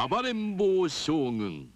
暴れん坊将軍。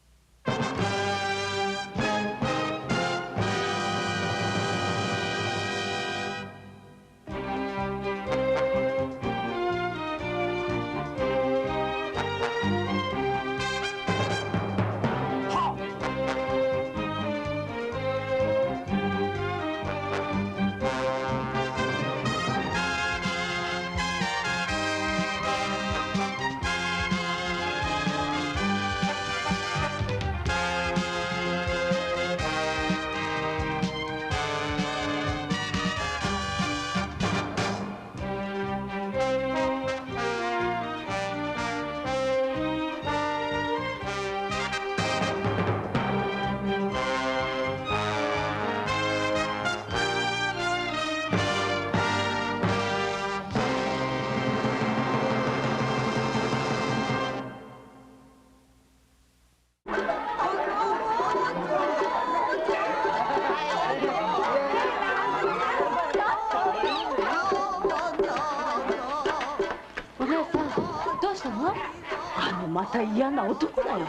また嫌な男だよ。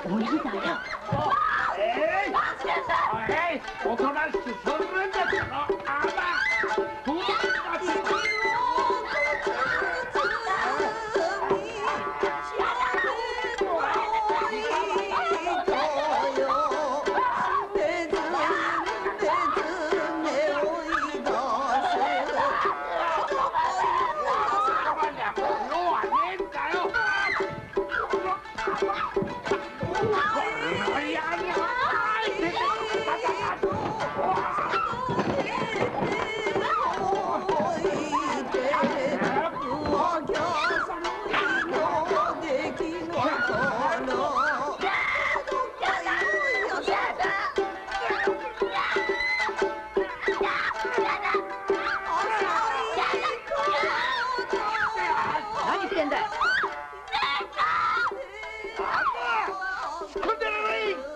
おいりだよ。おとなしくそんなんだったの。あば。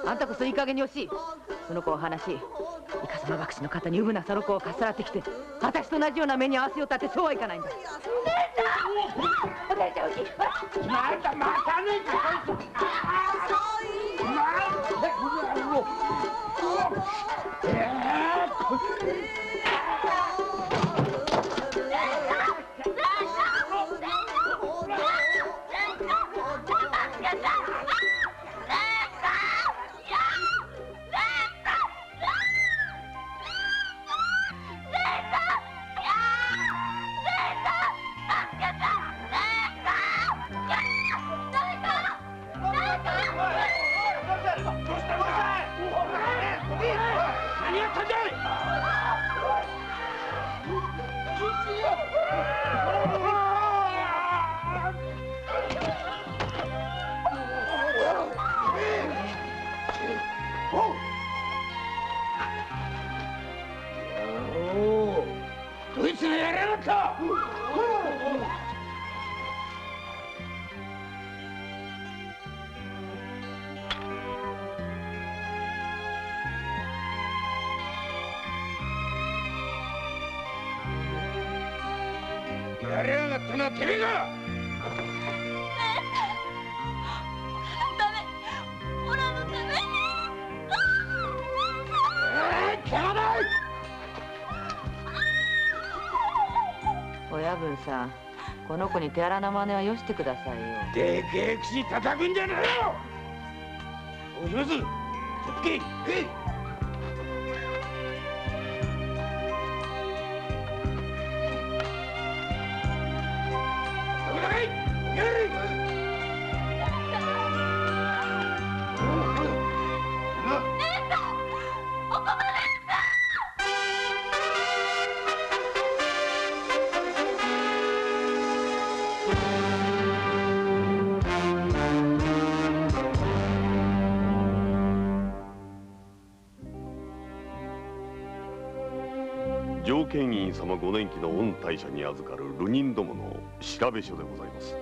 あんたこそいい加減に惜しい。その子を話し、イカサマ隠しの方にウブなその子をかっさらってきて、私と同じような目に合わせようったってそうはいかないんだ。お姉ちゃん、おじい。またねえか。どいつがやりやがった。やりやがったのはてめえか。ダメ、オラのために。親分さん、この子に手荒な真似はよしてくださいよ。でけえ口叩くんじゃねえよ。おします。ちょっとけ。上見院様ご年期の御大社に預かる流人どもの調べ書でございます。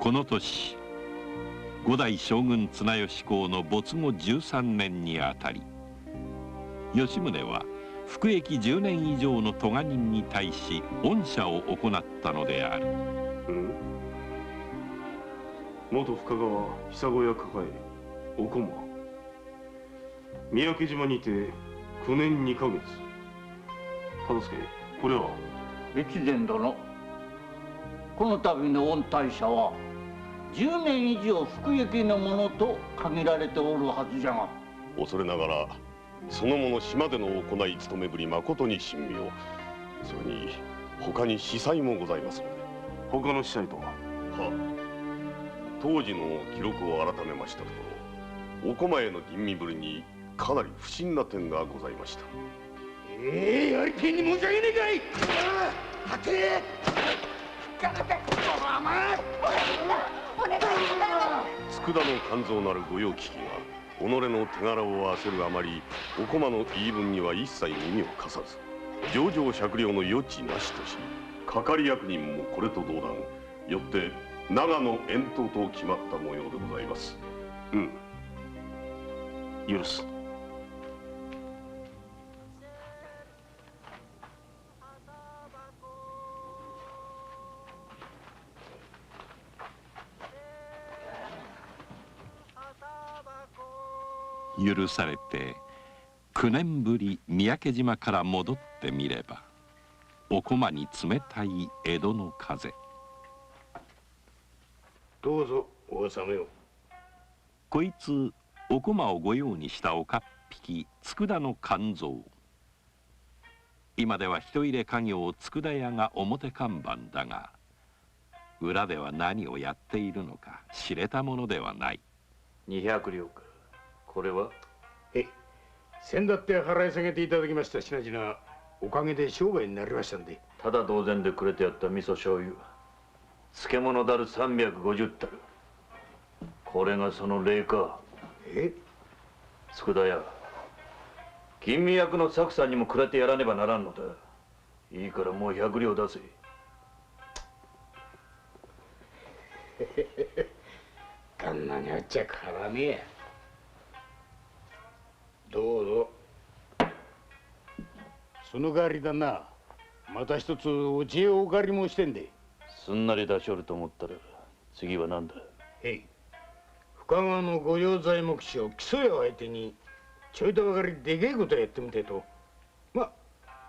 この年五代将軍綱吉公の没後13年にあたり、吉宗は服役10年以上の咎人に対し恩赦を行ったのである。元深川久小屋抱えお駒三宅島にて9年2ヶ月。忠相、これは越前殿、この度の御大社は10年以上服役のものと限られておるはずじゃが、恐れながらその者島での行い務めぶりまことに神妙。それに他に司祭もございますので。他の司祭とは？当時の記録を改めましたところ、お駒への吟味ぶりにかなり不審な点がございました。やり手に申し訳ねえかい。はて佃の肝臓なる御用聞きが己の手柄を焦るあまり、お駒の言い分には一切耳を貸さず、情状酌量の余地なしとし、係役人もこれと同段、よって長野遠島と決まった模様でございます。許す。許されて9年ぶり三宅島から戻ってみれば、お駒に冷たい江戸の風。どうぞお納めを。こいつお駒を御用にした岡っ引き佃の肝臓。今では人入れ家業佃屋が表看板だが、裏では何をやっているのか知れたものではない。200両か。これは先だって払い下げていただきました品々、おかげで商売になりましたんで。ただ同然でくれてやった味噌醤油、漬物だる350たる。これがその礼か。佃屋、吟味役の作さんにもくれてやらねばならんのだ。いいからもう100両出せ。旦那にあっちゃからねえ。どうぞ。その代わりだな、また一つお知恵をお借りもしてんで。すんなり出しおると思ったら次は何だ。深川の御用材木師を基礎屋を相手にちょいとばかりでけえことやってみてえと。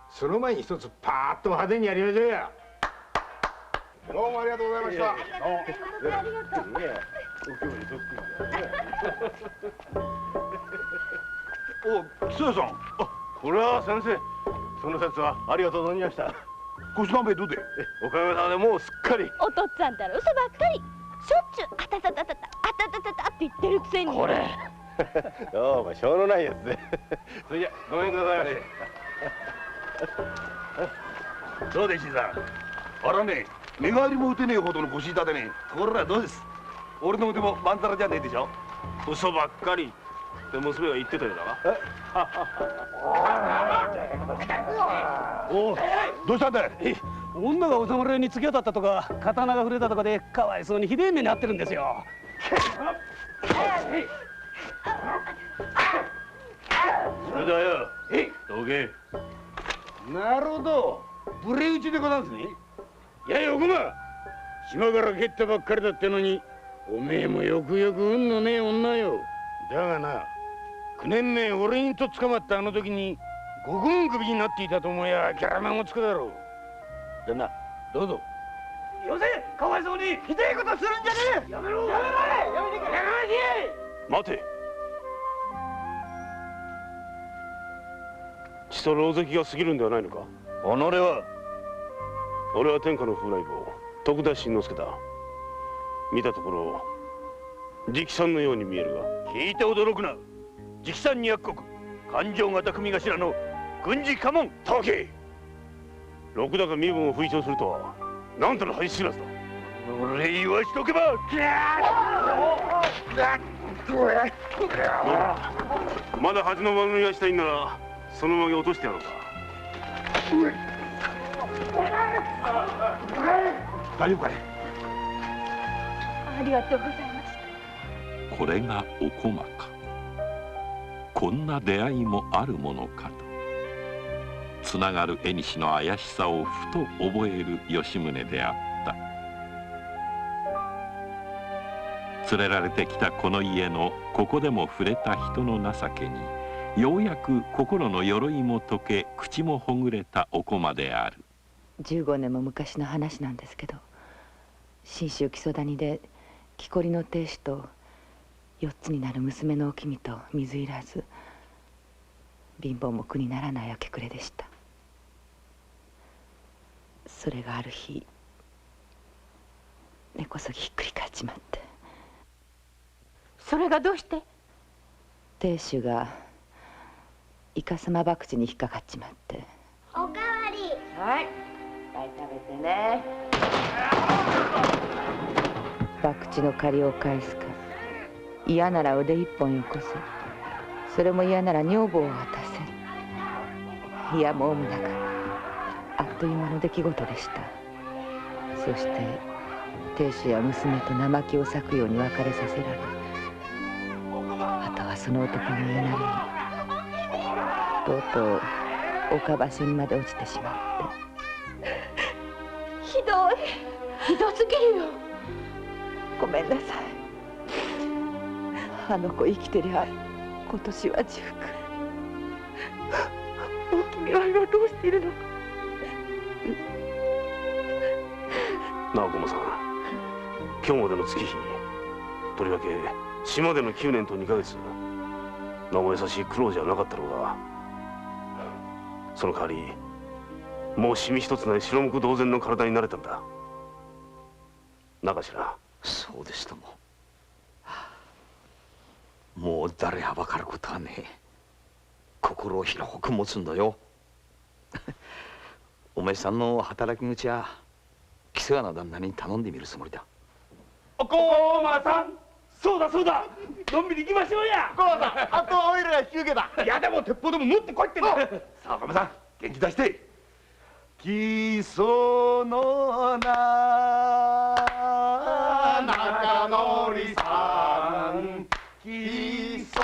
その前に一つパーッと派手にやりましょうや。どうもありがとうございました。お、木曽屋さん。これは先生、その節はありがとう存じました。腰なんべどうで？おかげさまでもうすっかり。お父っつぁんたら嘘ばっかり。しょっちゅうあたたたたたあたたたたって言ってるくせに。これどうもしょうのないやつで。それじゃごめんくださいませ。どうでしさん、あらね、寝返りも打てねえほどの腰痛でね。これはどうです？俺の腕もまんざらじゃねえでしょ。嘘ばっかりって娘が言ってたようだわ。おう、どうしたんだい？女がお侍に突き当たったとか刀が触れたとかでかわいそうにひでえ目に遭ってるんですよ。それだよ、どけ。なるほど、無礼打ちでござんすね。いやよ、お駒、島から帰ったばっかりだってのに、おめえもよくよく運のねえ女よ。だがな、9年前俺にと捕まったあの時に五軍首になっていたと思えばキャラマンもつくだろう。旦那、どうぞ。よせ、かわいそうにひでえことするんじゃねえ。やめろ、やめろ、やめてくれ。待て。血と狼藉が過ぎるんではないのか。己は？俺は天下の風来坊徳田新之助だ。見たところ直参のように見えるが。聞いて驚くな。直参200石勘定方組頭の軍事家紋。たけ、禄高身分を吹聴するとはなんとの恥知らずだ。俺言わしとけば。まだ恥の番組がしたいんならそのまま落としてやろうか。大丈夫かね。ありがとうございました。これがお駒か。こんな出会いもあるものかと、つながる縁の怪しさをふと覚える吉宗であった。連れられてきたこの家のここでも触れた人の情けにようやく心の鎧も解け口もほぐれたお駒である。15年も昔の話なんですけど、信州木曽谷で木こりの亭主と4つになる娘のおきみと水入らず、貧乏も苦にならない明け暮れでした。それがある日根こそぎひっくり返っちまって。それがどうして？亭主がイカサマ博打に引っかかっちまって。おかわり。はい、いっぱい食べてね。博打の借りを返すか、嫌なら腕一本よこせ、それも嫌なら女房を渡せ。いやもうもだからあっという間の出来事でした。そして亭主や娘と生木を裂くように別れさせられ、あとはその男の言いなりにとうとう岡場所にまで落ちてしまって。ひどい。ひどすぎるよ。ごめんなさい。あの子生きてりゃ今年は19。お君は今どうしているのか。なあお駒さん、今日までの月日とりわけ島での9年と2ヶ月、名も優しい苦労じゃなかったろうが、その代わりもうシミ一つない白むく同然の体になれたんだ。なかしら。そうですとも。もう誰はばかることはねえ。心を広く持つんだよ。お前さんの働き口は木曽屋の旦那に頼んでみるつもりだ。おこまさん、そうだそうだ、のんびり行きましょうや。こまさん、あとはおいらが引き受けた。いやでも鉄砲でも持ってこいってんだ。さあおかみさん、元気出して。木曽の中則さん、木曽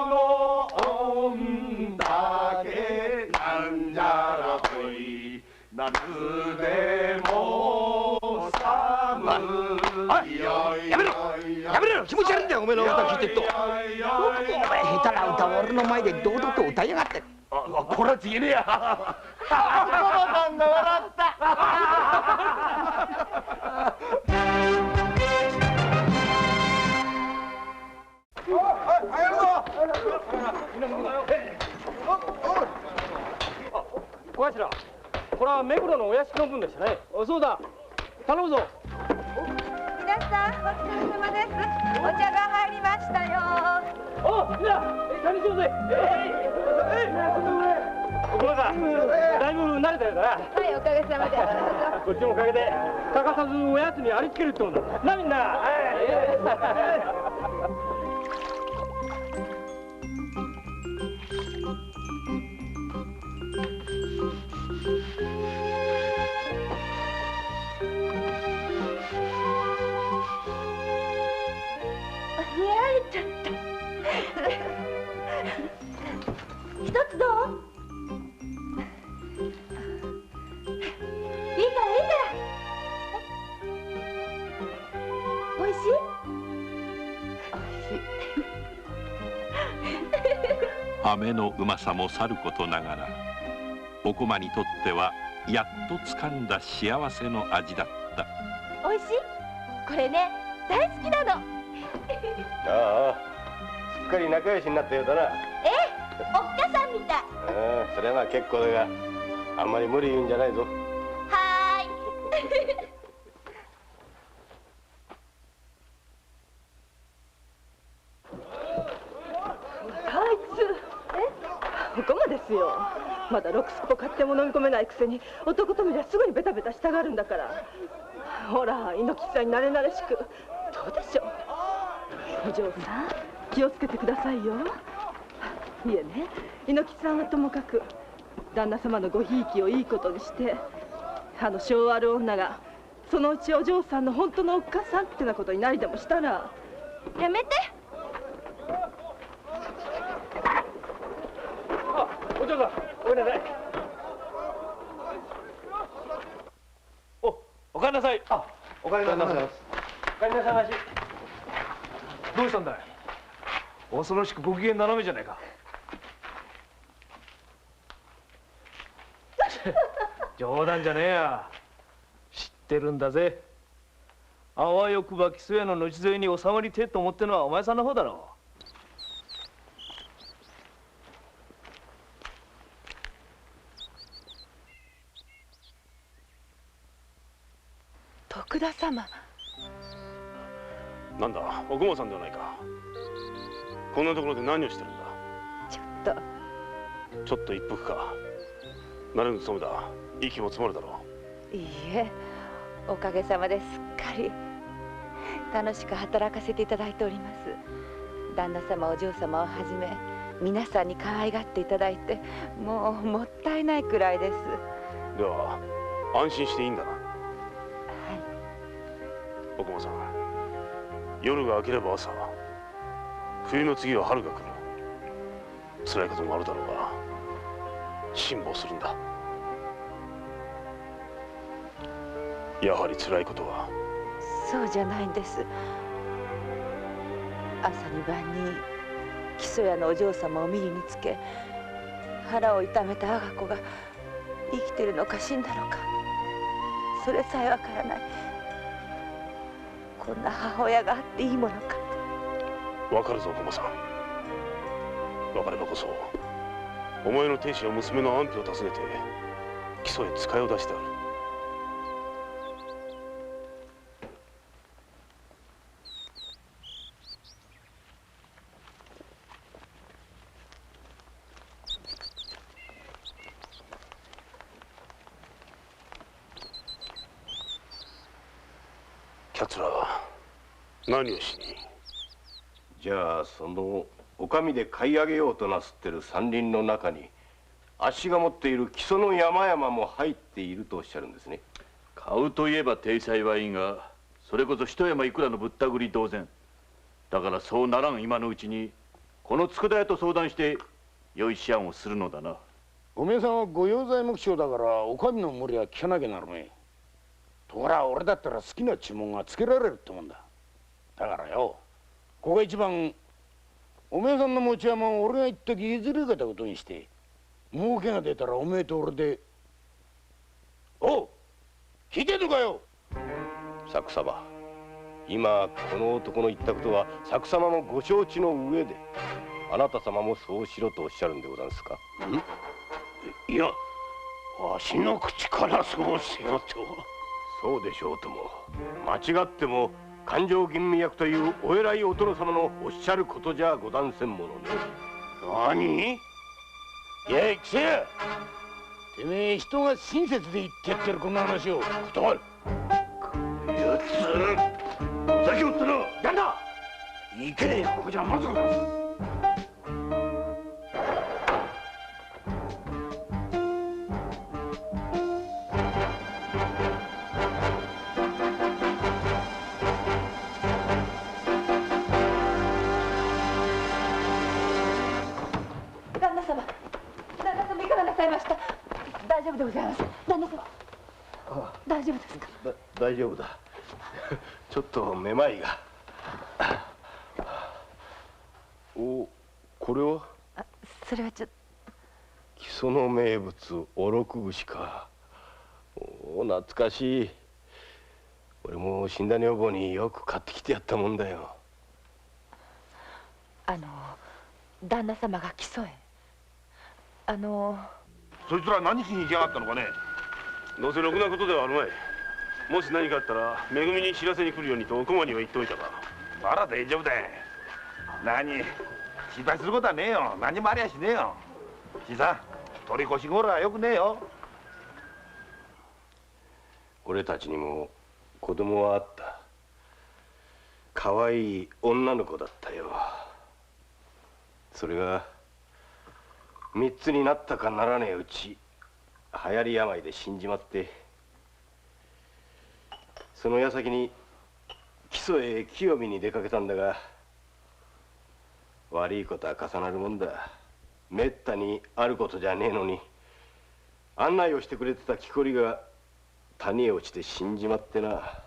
の恩だけなんじゃらほい、夏でも寒い。やめろやめろ、気持ち悪いんだよお前の歌聞いてると。お前下手な歌を俺の前で堂々と歌いやがって。これはちげねえや。おばさんが笑った。小頭、これは目黒のお屋敷の分でしたね。そうだ、頼むぞ。皆さんお疲れ様です。お茶が入りましたよ。お、みんな、何しようぜ。お母さん、だいぶ慣れたよな。はい、おかげさまで。こっちのおかげで欠かさずおやつにありつけるってことだな、みんな。見られちゃった。一つどう？いいからいいから。おいしい？飴のうまさもさることながら、お駒にとってはやっと掴んだ幸せの味だった。おいしい？これね、大好きなの。ああ、すっかり仲良しになったようだな。ええ、おっかさんみたい。それはまあ結構だが、あんまり無理言うんじゃないぞ。はーい。あいつ、お駒ですよ。まだロクスポ買っても飲み込めないくせに男と見りゃすぐにベタベタしたがるんだから。ほら、猪木さんになれなれしく。どうでしょう。お嬢さん、気をつけてくださいよ。いえね、猪木さんはともかく旦那様のごひいきをいいことにして、あの性悪女がそのうちお嬢さんの本当のおっかさんってなことになりでもしたら。やめて。お嬢さん、ごめんなさい。お帰りなさい。お帰りなさいまし。お帰りなさいまし。どうしたんだい。恐ろしくご機嫌斜めじゃないか。冗談じゃねえや。知ってるんだぜ。あわよくば木曽屋の後添いに収まりてえと思ってるのはお前さんの方だろう。徳田様。なんだ、お雲さんではないか。こんなところで何をしてるんだ。ちょっと一服か。慣れぬ務めだ。息も詰まるだろいいえ、おかげさまですっかり楽しく働かせていただいております。旦那様お嬢様をはじめ皆さんに可愛がっていただいて、もったいないくらいです。う。では安心していいんだな。お雲さん、夜が明ければ朝、冬の次は春が来る。辛いこともあるだろうが辛抱するんだ。やはり辛いことは。そうじゃないんです。朝に晩に木曽屋のお嬢様を見につけ、腹を痛めた我が子が生きてるのか死んだのか、それさえわからない。こんな母親があっていいものか。わかるぞ、お駒さん。わかればこそお前の亭主や娘の安否を尋ねて木曽へ使いを出してある。奴らは何をしに。じゃあそのお上で買い上げようとなすってる山林の中にあっしが持っている木曽の山々も入っているとおっしゃるんですね。買うといえば体裁はいいが、それこそ一山いくらのぶったくり同然だから、そうならん今のうちにこの佃屋と相談して良い思案をするのだな。おめえさんは御用材目標だからお上の無理は聞かなきゃなるめえ。ところが俺だったら好きな注文がつけられるってもんだ。だからよ、ここが一番おめえさんの持ち山を俺が一時譲り受けたことにして、儲けが出たらおめえと俺で。おう、聞いてんのかよ。作様、今この男の言ったことは作様もご承知の上で、あなた様もそうしろとおっしゃるんでござんすか。いや、わしの口からそうせよと。そうでしょうとも、間違っても勘定吟味役というお偉いお殿様のおっしゃることじゃござんせんものね。何？いや、木曽屋、てめえ人が親切で言ってやってるこんな話を断る。やつ、お酒をってな。旦那、いけねえ、ここじゃまずくなる。大丈夫でございます。旦那様、大丈夫ですか。大丈夫だ。ちょっとめまいが。お、これは。それはちょっと木曽の名物おろく串か。お、懐かしい。俺も死んだ女房によく買ってきてやったもんだよ。旦那様が木曽へ。そいつら何しに行きやがったのかね。どうせろくなことではあるまい。もし何かあったらめぐみに知らせに来るようにとお駒には言っておいたが。なら大丈夫だ。何心配することはねえよ。何もありゃしねえよ。じいさん、取り越しごろはよくねえよ。俺たちにも子供はあった。可愛い女の子だったよ。それが三つになったかならねえうち、流行り病で死んじまって、その矢先に木曽へ清見に出かけたんだが、悪いことは重なるもんだ。めったにあることじゃねえのに、案内をしてくれてた木こりが谷へ落ちて死んじまってな。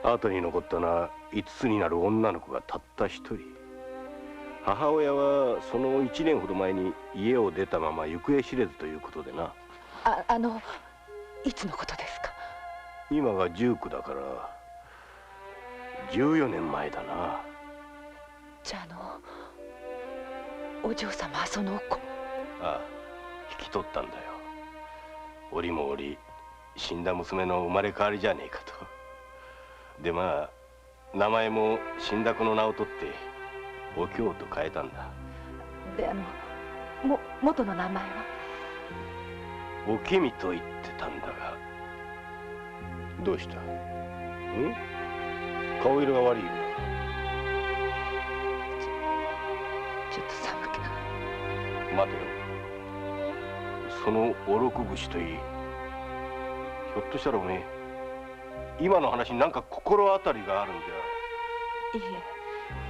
後に残ったのは5つになる女の子がたった一人。母親はその1年ほど前に家を出たまま行方知れずということでな。いつのことですか？今が19だから14年前だな。じゃあお嬢様はその子？ああ、引き取ったんだよ。折も折死んだ娘の生まれ変わりじゃねえかと。でまあ名前も死んだ子の名を取ってお京と変えたんだ。で元の名前は？おけみと言ってたんだが。どうした？顔色が悪いよ。ちょっと寒気が。待てよ。そのおろく串といい、ひょっとしたらおめえ今の話に何か心当たりがあるんじゃ。い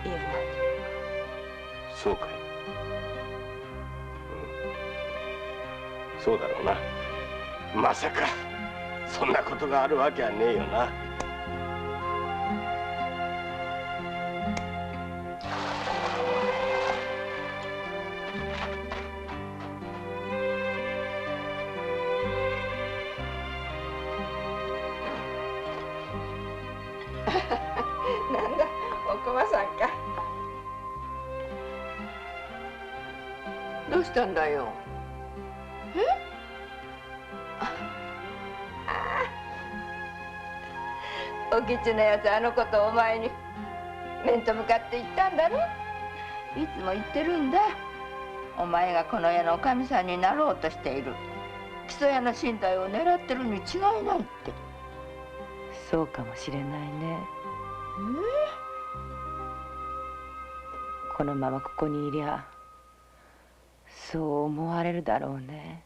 えそうかい。そうだろうな。まさかそんなことがあるわけはねえよな。なんだ、おこまさんか。どうしたんだよ。お吉のやつ、あの子とお前に面と向かって言ったんだろ。いつも言ってるんだ。お前がこの家のおかみさんになろうとしている。木曽屋の身代を狙ってるに違いないって。そうかもしれないね。このままここにいりゃそう思われるだろうね。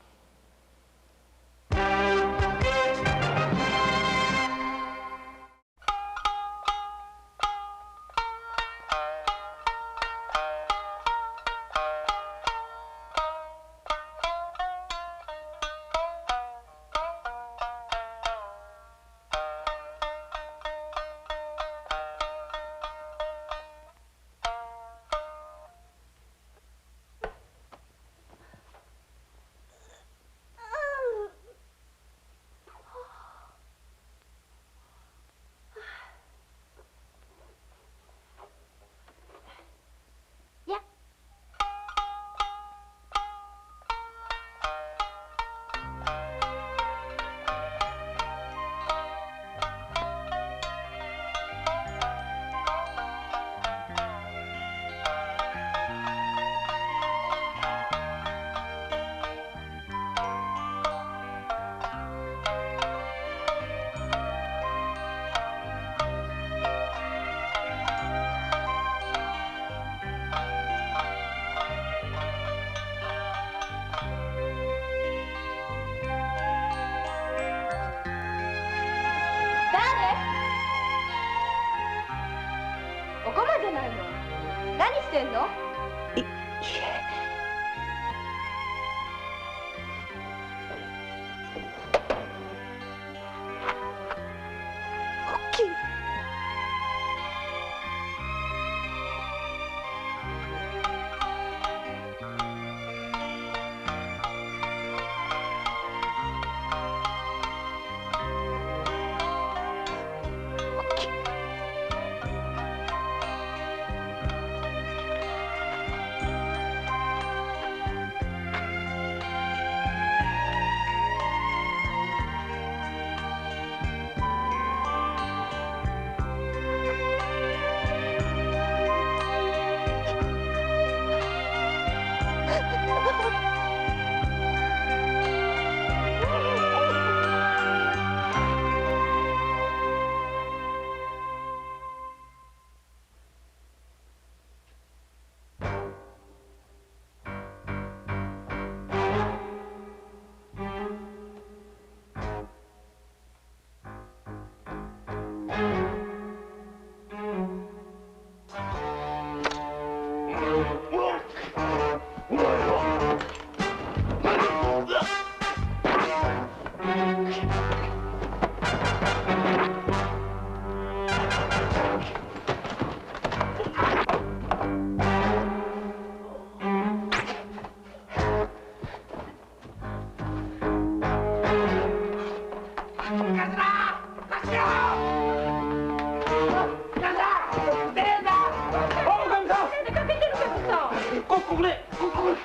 くれ。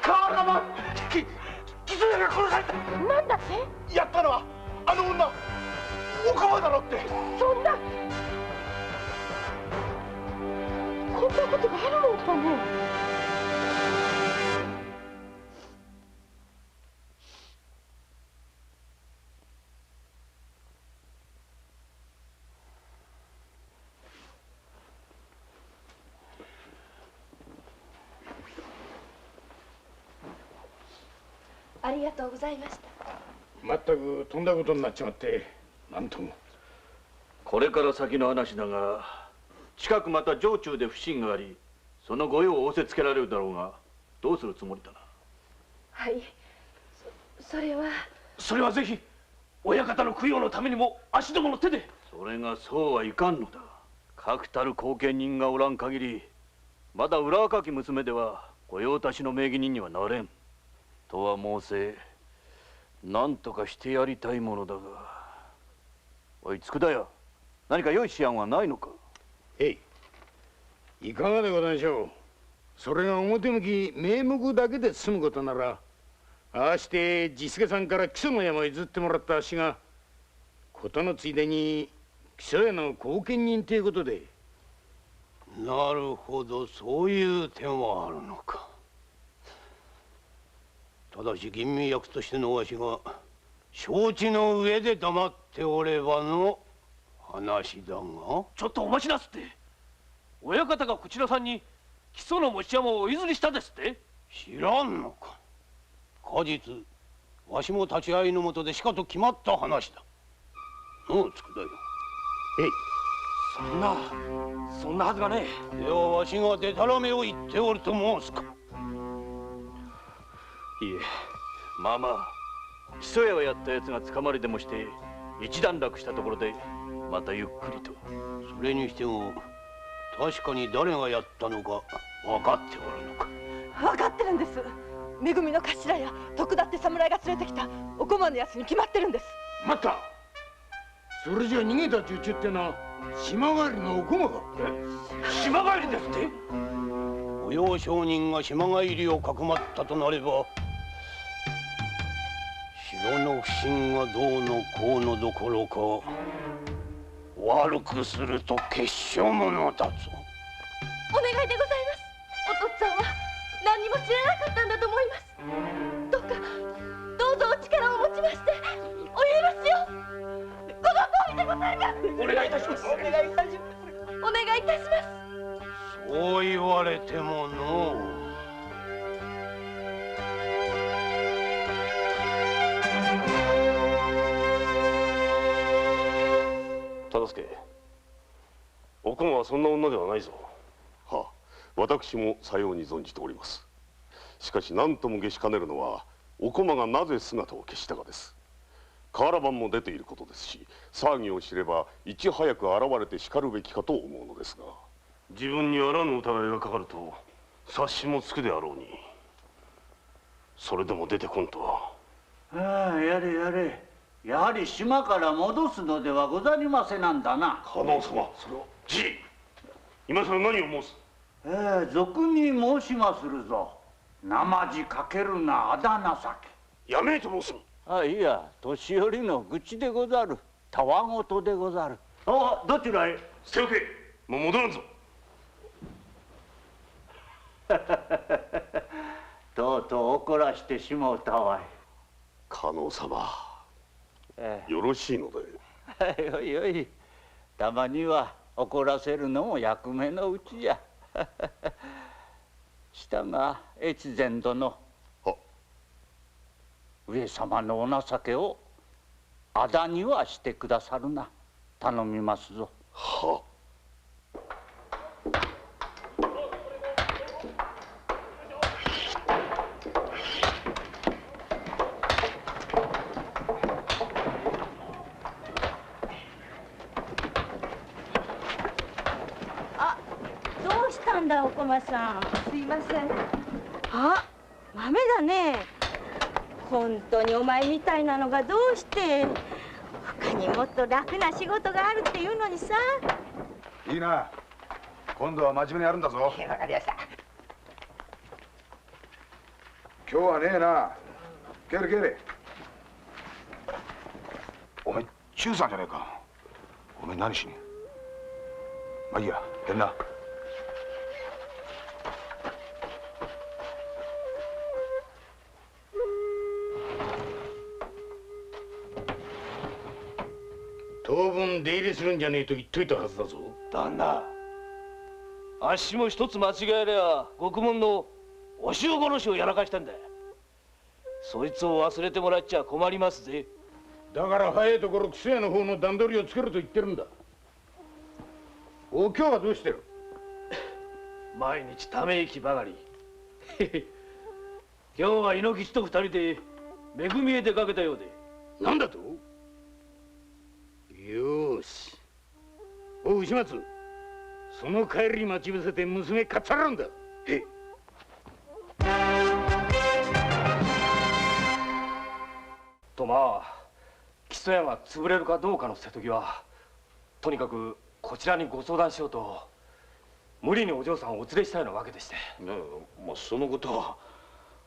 川玉木曽屋が殺された。なんだって？やったのはあの女おかまだろって。そんなこんなことがあるのかね。ありがとうございました。まったくとんだことになっちまってなんとも。これから先の話だが、近くまた城中で不審があり、その御用を仰せつけられるだろうが、どうするつもりだな。はい、それは。それはぜひ親方の供養のためにも足どもの手で。それがそうはいかんのだ。確たる後見人がおらん限り、まだ裏若き娘では御用達の名義人にはなれん。とは申せ、何とかしてやりたいものだが。おい佃屋、何か良い思案はないのか。いかがでございましょう。それが表向き名目だけで済むことなら、ああして治助さんから木曽の山を譲ってもらったあっしが事のついでに木曽屋の後見人ということで。なるほど、そういう点はあるのか。ただし吟味役としてのわしが承知の上で黙っておればの話だが。ちょっとお待ちなすって。親方がこちらさんに木曽の持ち山をお譲りしたですって。知らんのか。果実わしも立ち会いのもとでしかと決まった話だ。のう佃よ。そんなはずがねえ。ではわしがでたらめを言っておると申すか。いえ、まあまあ木曽屋をやったやつが捕まりでもして一段落したところでまたゆっくりと。それにしても確かに誰がやったのか分かっておるのか。分かってるんです。めぐみの頭や徳田って侍が連れてきたおこまのやつに決まってるんです。待った。それじゃ逃げたちゅうちゅってな島帰りのお駒か。島帰りですって。御用商人が島帰りをかくまったとなれば、城の不審がどうのこうのどころか悪くすると決勝者だぞ。お願いでございます。お父っつぁんは何にも知らなかったんだと思います。どうかどうぞお力を持ちましてお許しを。この通りでございます。お願いいたします。お願いいたします。お願いいたします。そう言われてものう。忠相、お駒はそんな女ではないぞ。はあ、私もさように存じております。しかし何とも解しかねるのはお駒がなぜ姿を消したかです。瓦版も出ていることですし、騒ぎを知ればいち早く現れてしかるべきかと思うのですが。自分にあらぬ疑いがかかると察しもつくであろうに、それでも出てこんとは。ああ、やれやれ。やはり島から戻すのではござりませなんだな。加納様、それは。じい、今さら何を申す。俗に申しまするぞ。なまじかけるなあだ情け。やめいと申す。いや、年寄りの愚痴でござる。たわごとでござる。あ、どちらへ。捨ておけ、もう戻らんぞ。とうとう怒らしてしもうたわい。加納様、よろしいので。よいよい、たまには怒らせるのも役目のうちや。したが越前殿、上様のお情けをあだにはしてくださるな。頼みますぞ。はっ。お駒さん、すいません。あ、豆だね。本当にお前みたいなのがどうして。他にもっと楽な仕事があるっていうのにさ。いいな、今度は真面目にやるんだぞ。わかりました。今日はねえな。帰れ帰れ。お前忠さんじゃねえか。お前何しに。まあいいや、帰んな。当分出入りするんじゃねえと言っといたはずだぞ。旦那、あっしも一つ間違えりゃ獄門のお塩殺しをやらかしたんだ。そいつを忘れてもらっちゃ困りますぜ。だから早いところ木曽屋の方の段取りをつけると言ってるんだ。お今日はどうしてる？毎日ため息ばかり。今日は猪吉と二人でめぐみへ出かけたようで。なんだと？よーし。おう牛松、その帰り待ち伏せて娘かっさらうんだ。へい。とまあ木曽屋が潰れるかどうかの瀬戸際、とにかくこちらにご相談しようと無理にお嬢さんをお連れしたようなわけでして。まあそのことは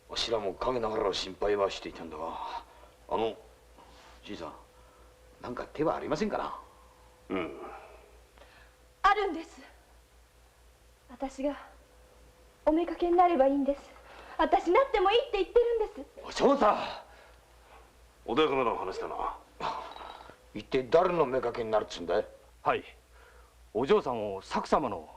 わしらも陰ながら心配はしていたんだが、じいさん、なんか手はありませんかな？あるんです。私がおめかけになればいいんです。私なってもいいって言ってるんです。お嬢さ穏やかな話だな。一体誰の妾になるっつうんだい？はい、お嬢さんを佐久様の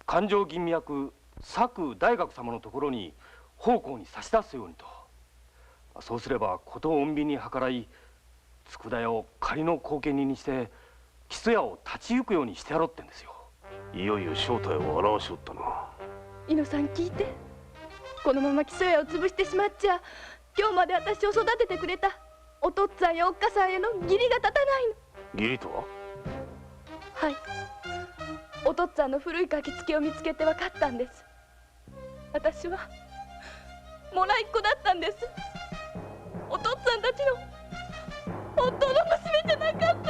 勘定吟味役佐久大学様のところに奉公に差し出すようにと。そうすれば事を穏便に計らい、佃屋を仮の後見人にして木曽屋を立ち行くようにしてやろうってんですよ。いよいよ正体を現しおったな。猪野さん聞いて。このまま木曽屋を潰してしまっちゃ、今日まで私を育ててくれたお父っつぁんやおっかさんへの義理が立たないの。義理とは？はい、お父っつぁんの古い書きつけを見つけて分かったんです。私はもらいっ子だったんです。お父っつぁんたちの本当の娘じゃなかったんで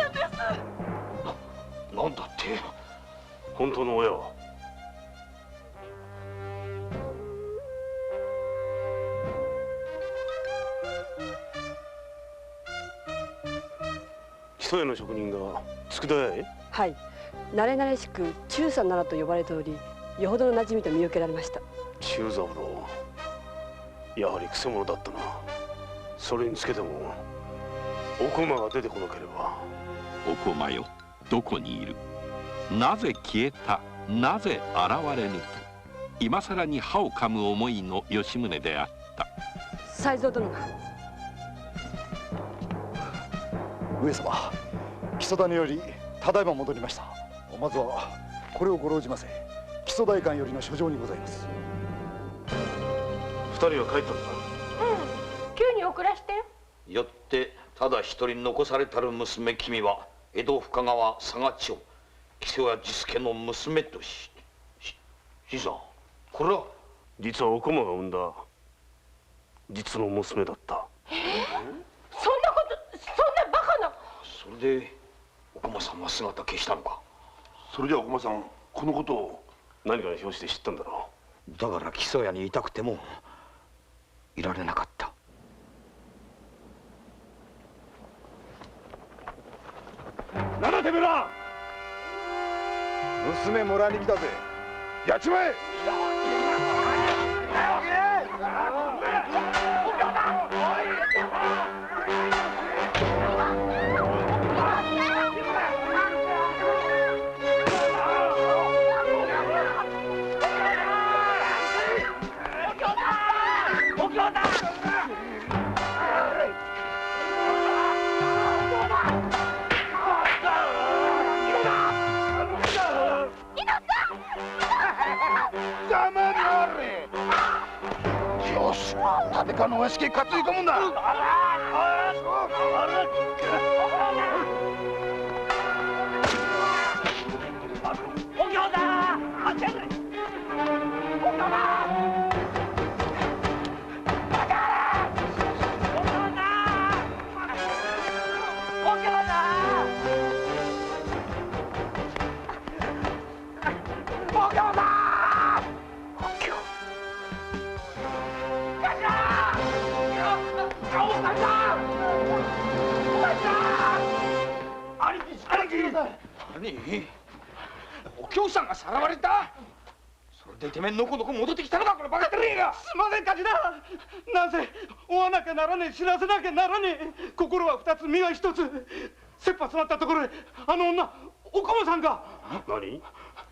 す。なんだって？本当の親は？木曽屋の職人が佃屋へ？はい、慣れ慣れしく忠さんならと呼ばれており、よほどの馴染みと見受けられました。忠三郎、やはりくせ者だったな。それにつけてもお駒が出てこなければ。お駒よ、どこにいる？なぜ消えた？なぜ現れぬと今さらに歯を噛む思いの吉宗であった。才三殿が。上様、木曽谷よりただいま戻りました。まずはこれをご覧じませ。木曽代官よりの書状にございます。二人は帰ったのか？急に遅らしてよ。よってただ一人残されたる娘君は江戸深川佐賀町木曽屋治助の娘とし。じいさん、これは？実はお駒が産んだ実の娘だった。そんなバカな。それでお駒さんは姿消したのか？それではお駒さん、このことを何かの表紙で知ったんだろう。だから木曽屋にいたくてもいられなかった。なんだてめえら！娘もらいに来たぜ。やっちまえ！よし、立川のお屋敷へ担い込むんだ。お京だ。お京だ。お何？お京さんがさらわれた？それでてめえのこのこ戻ってきたのか、これバカでねえが！すません、頭。なぜ追わなきゃならねえ、知らせなきゃならねえ。心は二つ、身は一つ。切羽詰まったところへあの女、おこもさんが。何？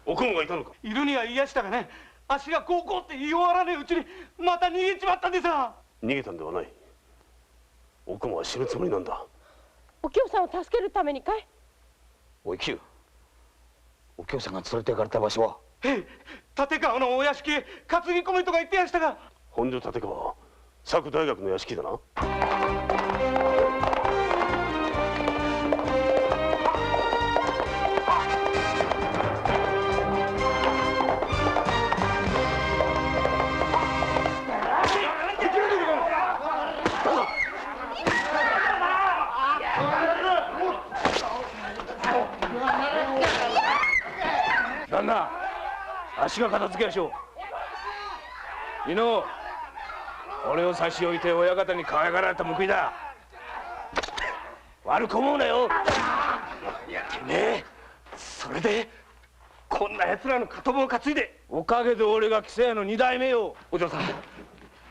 おこもがいたのか？いるには言いやしたがね、足がこうこうって言い終わらねえうちにまた逃げちまったんでさ。逃げたんではない。おこもは死ぬつもりなんだ。お京さんを助けるためにかい？おい九、お京さんが連れて行かれた場所は？ええ、立川のお屋敷へ担ぎ込めとか言ってやしたが。本所立川佐久大学の屋敷だな。旦那、足が片付けやしょう。伊野、俺を差し置いて親方に可愛がられた報いだ。悪く思うなよ。いや、てめえ、それでこんな奴らの片棒を担いで。おかげで俺が木曽屋の二代目よ。お嬢さん、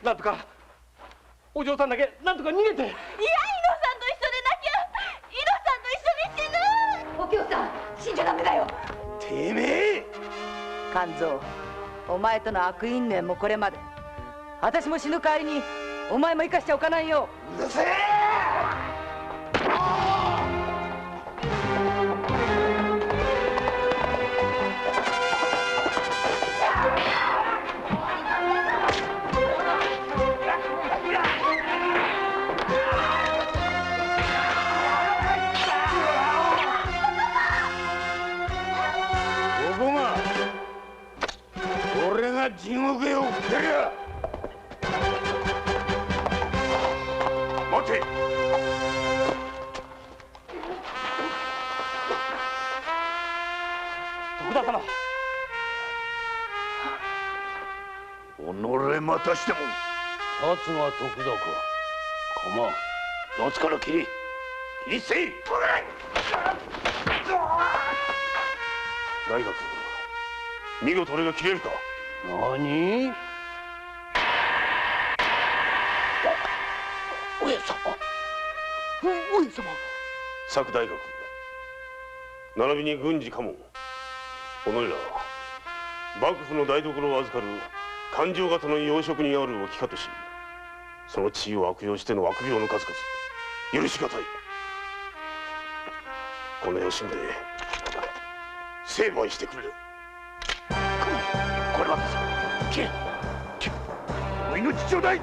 なんとかお嬢さんだけなんとか逃げて。いや、伊野さんと一緒でなきゃ伊野さんと一緒に死ぬ。お京さん、死んじゃダメだよ。てめえ、勘蔵、お前との悪因縁もこれまで。私も死ぬ代わりにお前も生かしちゃおかないよ。うるせえ。おこま、俺が地獄へ送ってるよ。待て。徳田様。己またしても。さつが徳田か。鎌、夏から切りせい。大学見事俺が切れるか。何？上様。上様。佐久大学並びに軍事家紋、おのれら幕府の台所を預かる勘定方の要職にあるを帰化とし、その地位を悪用しての悪行の数々許しがたい。この吉宗成敗してくれる。これはお命ちょうだい。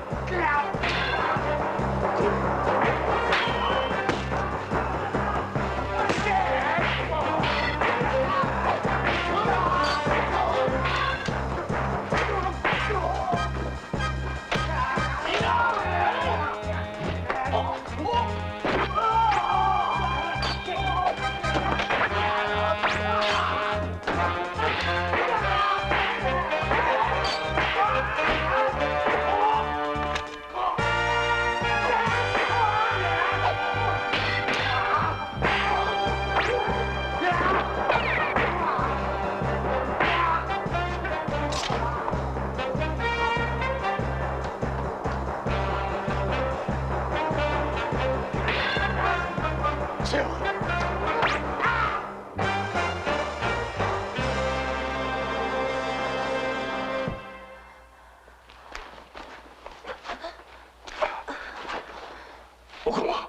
おこま、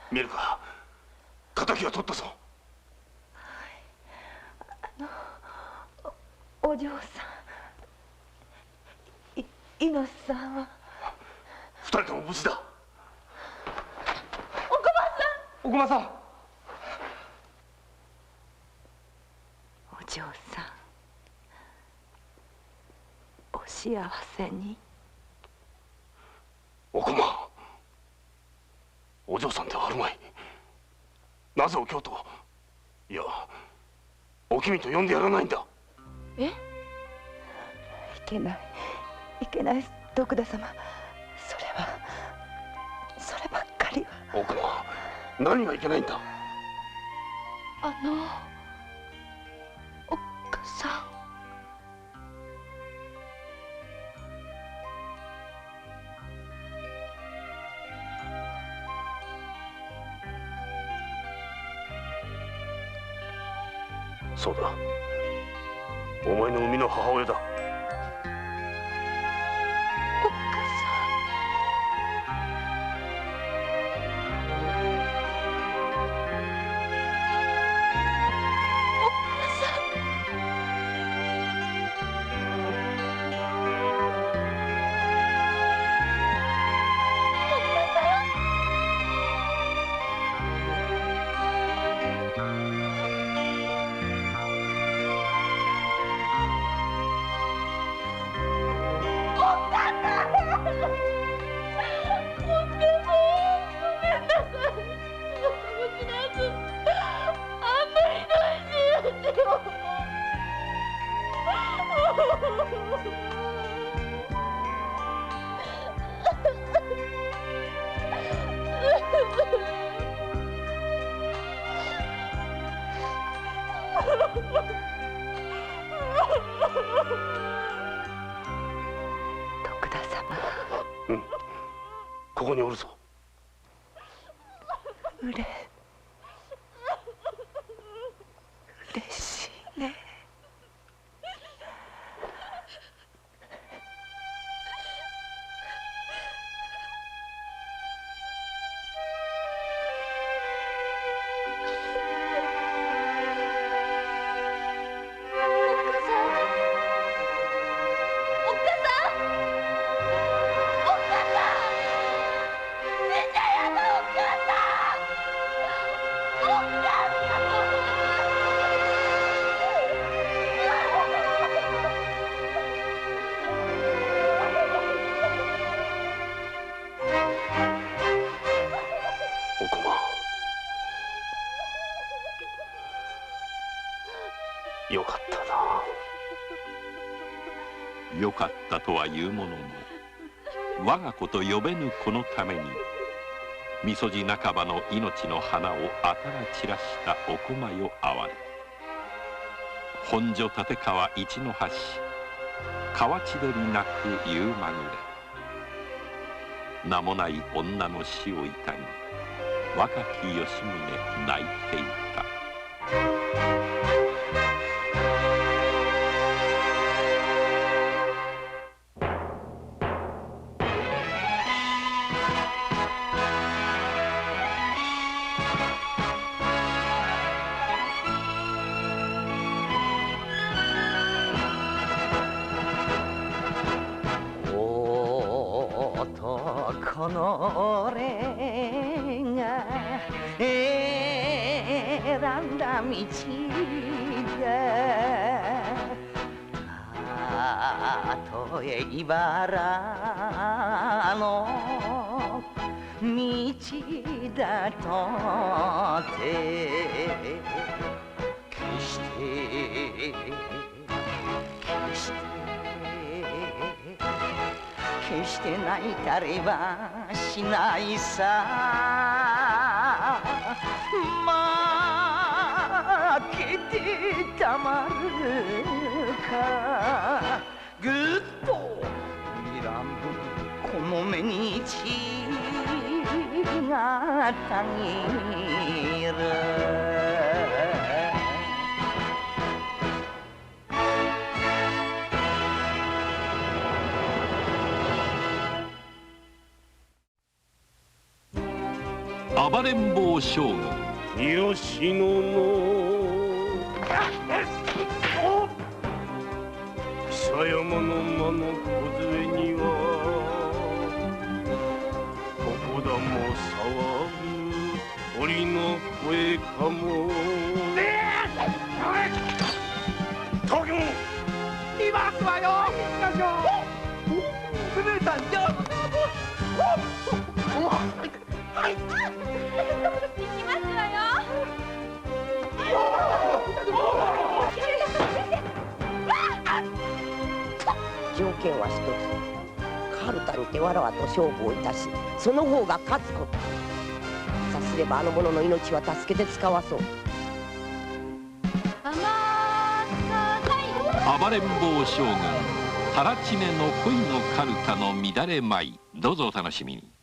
見えるか、敵が取ったぞ。お嬢さん、伊野さんは。二人とも無事だ。おこまさん。お嬢さん、お幸せに。おこま、お嬢さんではあるまい。なぜお京と、いやお君と呼んでやらないんだ。いけない、徳田様。それは大隈、何がいけないんだ。おっかさん。そうだ、お前の生みの母親だ。徳田様。ここにおるぞ。嬉しいね。よかったな。よかったとは言うものの、我が子と呼べぬ子のためにみそじ半ばの命の花をあたら散らしたお駒よ哀れ。本所立川一の橋、河千鳥泣く夕まぐれ。名もない女の死を悼み、若き吉宗泣いていた。この俺が選んだ道だ。たとえ茨の道だとて決して泣いたりはしないさ。負けてたまるか。ぐっと睨むこの目に血がたぎる。暴れん坊将軍吉野の草山の間の梢にはここだも騒ぐ鳥の声かも。東京いますわよ。お姉さんじゃあ行きますわよ。条件は一つ。カルタにてわらわと勝負をいたし、その方が勝つこと。すればあの者の命は助けて使わそう。暴れん坊将軍タラチネの恋のカルタの乱れ舞い、どうぞお楽しみに。